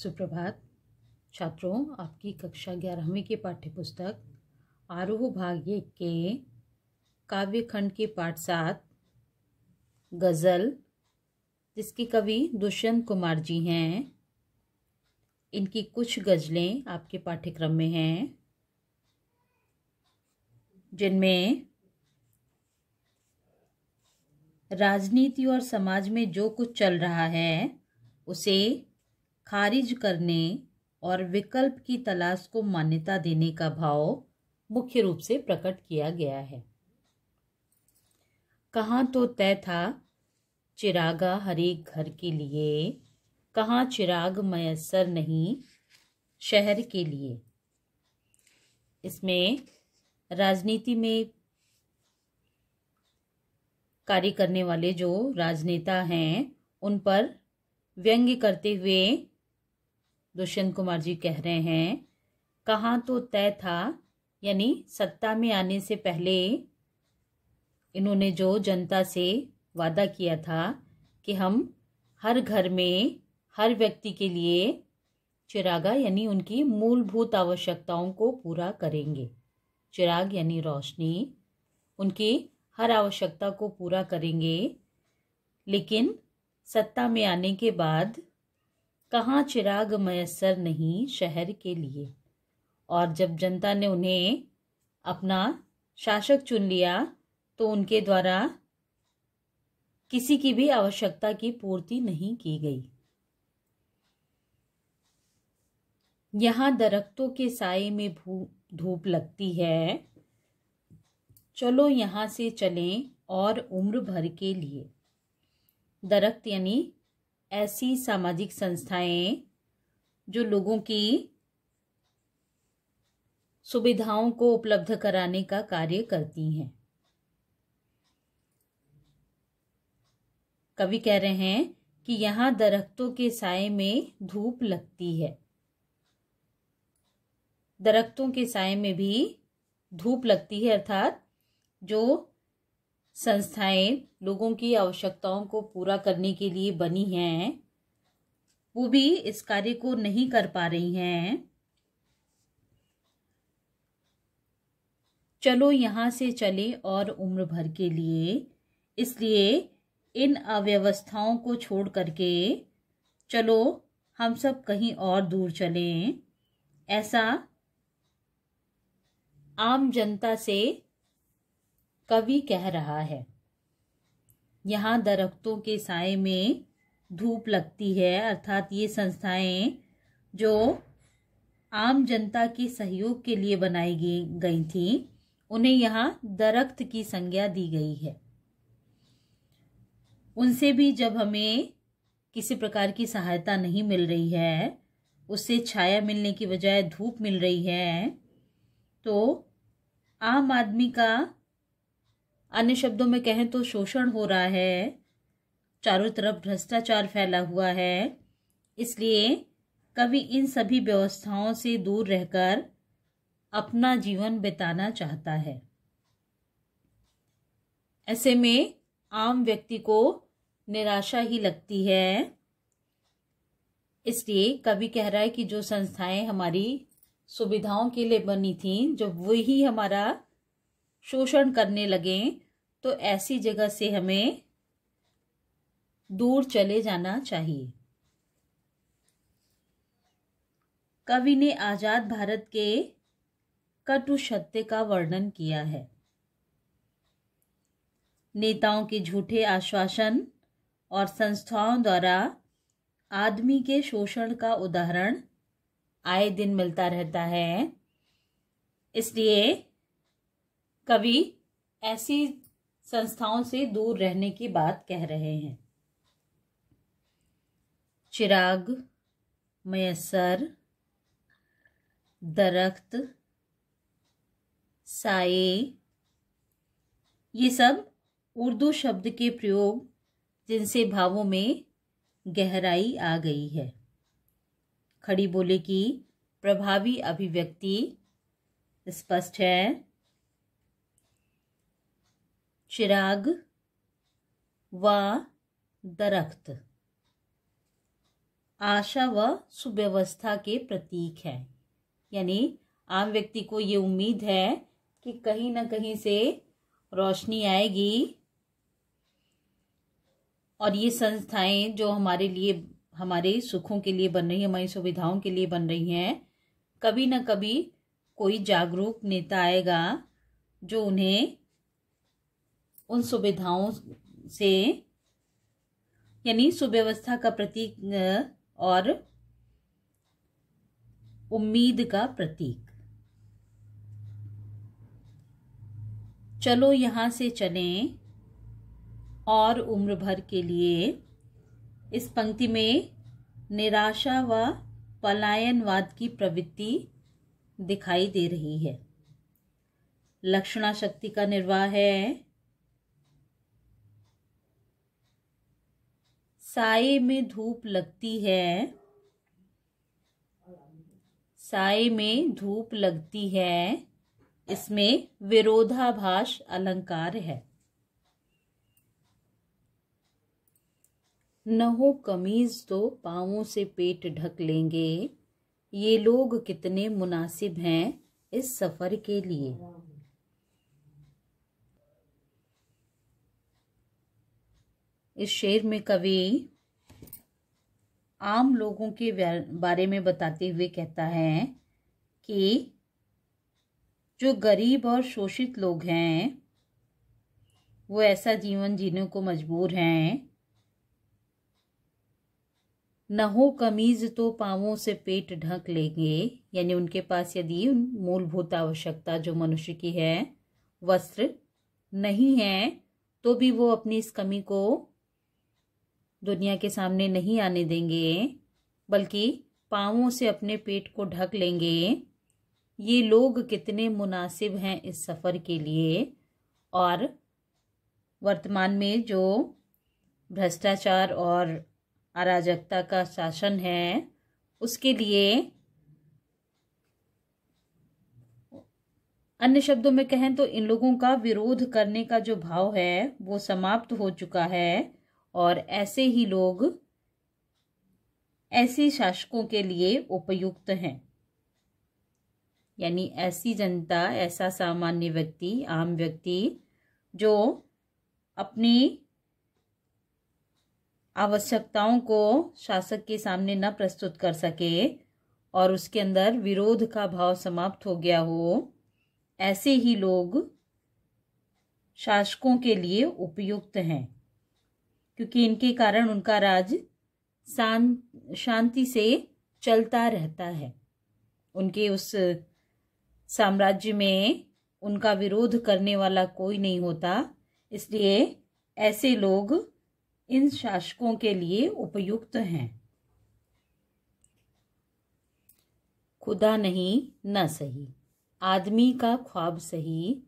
सुप्रभात छात्रों, आपकी कक्षा 11वीं की पाठ्यपुस्तक आरोह भाग 1 के काव्य खंड के पाठ 7 गज़ल, जिसके कवि दुष्यंत कुमार जी हैं, इनकी कुछ गज़लें आपके पाठ्यक्रम में हैं, जिनमें राजनीति और समाज में जो कुछ चल रहा है उसे खारिज करने और विकल्प की तलाश को मान्यता देने का भाव मुख्य रूप से प्रकट किया गया है। कहाँ तो तय था चिरागा हर एक घर के लिए, कहाँ चिराग मयस्सर नहीं शहर के लिए। इसमें राजनीति में कार्य करने वाले जो राजनेता हैं उन पर व्यंग्य करते हुए दुष्यंत कुमार जी कह रहे हैं, कहाँ तो तय था, यानी सत्ता में आने से पहले इन्होंने जो जनता से वादा किया था कि हम हर घर में हर व्यक्ति के लिए चिरागा यानी उनकी मूलभूत आवश्यकताओं को पूरा करेंगे। चिराग यानी रोशनी, उनकी हर आवश्यकता को पूरा करेंगे। लेकिन सत्ता में आने के बाद कहाँ चिराग मयस्सर नहीं शहर के लिए। और जब जनता ने उन्हें अपना शासक चुन लिया तो उनके द्वारा किसी की भी आवश्यकता की पूर्ति नहीं की गई। यहाँ दरख्तों के साए में धूप लगती है, चलो यहाँ से चलें और उम्र भर के लिए। दरख्त यानी ऐसी सामाजिक संस्थाएं जो लोगों की सुविधाओं को उपलब्ध कराने का कार्य करती हैं। कवि कह रहे हैं कि यहाँ दरख्तों के साए में धूप लगती है। दरख्तों के साए में भी धूप लगती है, अर्थात जो संस्थाएं लोगों की आवश्यकताओं को पूरा करने के लिए बनी हैं वो भी इस कार्य को नहीं कर पा रही हैं। चलो यहाँ से चले और उम्र भर के लिए, इसलिए इन अव्यवस्थाओं को छोड़ करके चलो हम सब कहीं और दूर चलें। ऐसा आम जनता से कवि कह रहा है। यहाँ दरख्तों के साए में धूप लगती है, अर्थात ये संस्थाएं जो आम जनता के सहयोग के लिए बनाई गई थी, उन्हें यहाँ दरख्त की संज्ञा दी गई है। उनसे भी जब हमें किसी प्रकार की सहायता नहीं मिल रही है, उससे छाया मिलने की बजाय धूप मिल रही है, तो आम आदमी का, अन्य शब्दों में कहें तो शोषण हो रहा है, चारों तरफ भ्रष्टाचार फैला हुआ है। इसलिए कवि इन सभी व्यवस्थाओं से दूर रहकर अपना जीवन बिताना चाहता है। ऐसे में आम व्यक्ति को निराशा ही लगती है। इसलिए कवि कह रहा है कि जो संस्थाएं हमारी सुविधाओं के लिए बनी थीं, जब वही हमारा शोषण करने लगे तो ऐसी जगह से हमें दूर चले जाना चाहिए। कवि ने आजाद भारत के कटु सत्य का वर्णन किया है। नेताओं के झूठे आश्वासन और संस्थाओं द्वारा आदमी के शोषण का उदाहरण आए दिन मिलता रहता है। इसलिए कवि ऐसी संस्थाओं से दूर रहने की बात कह रहे हैं। चिराग, मयस्सर, दरख्त, साए, ये सब उर्दू शब्द के प्रयोग जिनसे भावों में गहराई आ गई है। खड़ी बोले की प्रभावी अभिव्यक्ति स्पष्ट है। चिराग व दरख्त आशा व सुव्यवस्था के प्रतीक है। यानी आम व्यक्ति को ये उम्मीद है कि कहीं ना कहीं से रोशनी आएगी और ये संस्थाएं जो हमारे लिए, हमारे सुखों के लिए बन रही हैं, हमारी सुविधाओं के लिए बन रही हैं, कभी ना कभी कोई जागरूक नेता आएगा जो उन्हें उन सुविधाओं से, यानी सुव्यवस्था का प्रतीक और उम्मीद का प्रतीक। चलो यहाँ से चलें और उम्र भर के लिए। इस पंक्ति में निराशा व पलायनवाद की प्रवृत्ति दिखाई दे रही है। लक्षणा शक्ति का निर्वाह है। साये में धूप लगती है, साये में धूप लगती है, इसमें विरोधाभास अलंकार है। न हो कमीज तो पांवों से पेट ढक लेंगे, ये लोग कितने मुनासिब हैं इस सफर के लिए। इस शेर में कवि आम लोगों के बारे में बताते हुए कहता है कि जो गरीब और शोषित लोग हैं वो ऐसा जीवन जीने को मजबूर हैं। न हो कमीज तो पांवों से पेट ढक लेंगे, यानी उनके पास यदि मूलभूत आवश्यकता जो मनुष्य की है, वस्त्र नहीं है, तो भी वो अपनी इस कमी को दुनिया के सामने नहीं आने देंगे, बल्कि पांवों से अपने पेट को ढक लेंगे। ये लोग कितने मुनासिब हैं इस सफ़र के लिए। और वर्तमान में जो भ्रष्टाचार और अराजकता का शासन है, उसके लिए, अन्य शब्दों में कहें तो इन लोगों का विरोध करने का जो भाव है वो समाप्त हो चुका है। और ऐसे ही लोग ऐसे शासकों के लिए उपयुक्त हैं। यानी ऐसी जनता, ऐसा सामान्य व्यक्ति, आम व्यक्ति जो अपनी आवश्यकताओं को शासक के सामने न प्रस्तुत कर सके और उसके अंदर विरोध का भाव समाप्त हो गया हो, ऐसे ही लोग शासकों के लिए उपयुक्त हैं, क्योंकि इनके कारण उनका राज शांति से चलता रहता है। उनके उस साम्राज्य में उनका विरोध करने वाला कोई नहीं होता। इसलिए ऐसे लोग इन शासकों के लिए उपयुक्त हैं। खुदा नहीं न सही, आदमी का ख्वाब सही,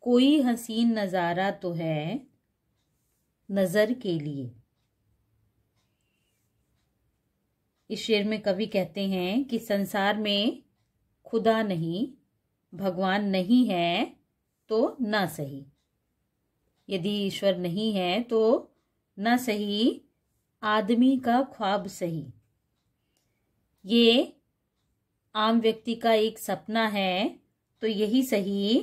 कोई हसीन नज़ारा तो है नज़र के लिए। इस शेर में कवि कहते हैं कि संसार में खुदा नहीं, भगवान नहीं है तो ना सही। यदि ईश्वर नहीं है तो ना सही, आदमी का ख्वाब सही। ये आम व्यक्ति का एक सपना है तो यही सही।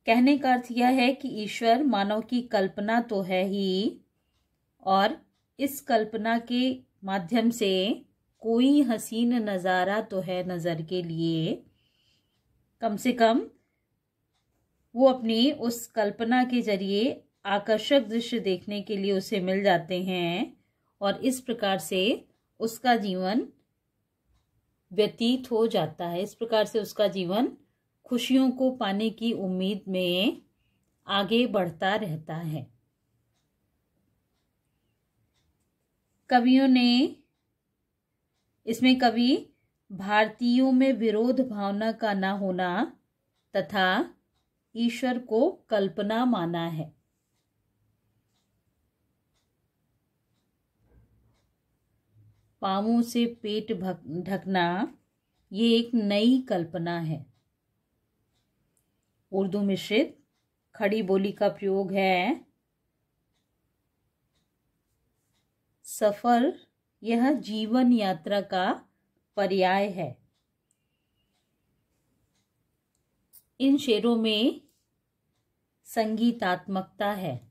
कहने का अर्थ यह है कि ईश्वर मानव की कल्पना तो है ही, और इस कल्पना के माध्यम से कोई हसीन नज़ारा तो है नज़र के लिए। कम से कम वो अपनी उस कल्पना के जरिए आकर्षक दृश्य देखने के लिए उसे मिल जाते हैं, और इस प्रकार से उसका जीवन व्यतीत हो जाता है। इस प्रकार से उसका जीवन खुशियों को पाने की उम्मीद में आगे बढ़ता रहता है। कवियों ने इसमें कवि भारतीयों में विरोध भावना का न होना तथा ईश्वर को कल्पना माना है। पांवों से पेट ढकना ये एक नई कल्पना है। उर्दू मिश्रित खड़ी बोली का प्रयोग है। सफर यह जीवन यात्रा का पर्याय है। इन शेरों में संगीतात्मकता है।